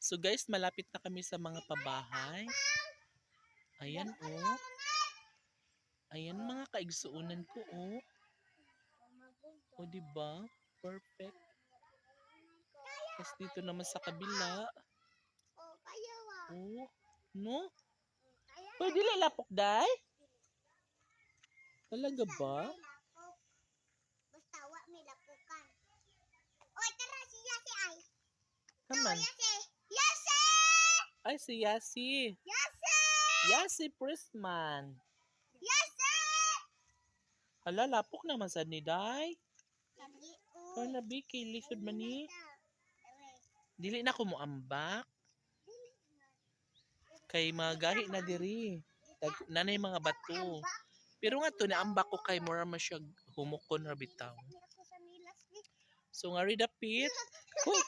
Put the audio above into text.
So guys, malapit na kami sa mga pabahay. Ayan oh. Ayan mga kaigsuunan ko oh. O diba? Perfect. Tapos dito naman sa kabila. Oh, no? Pwede lalapok, day? Talaga ba? Basta wa may lapukan. Oy, tara si Yasi ay. Naman. Yasi! Ay, si Yasi. Yasi! Yasi Prisman. Yasi! Hala, lapok naman sa ni day. Sabi Or nabi, kay lisod man ni. Dili na ko mo ambak. Kay mga gahi na diri. Nanay mga bato. Pero nga to, naambak ko kay mura man siya humukon ra bitaw. So nga rin dapit. Huy!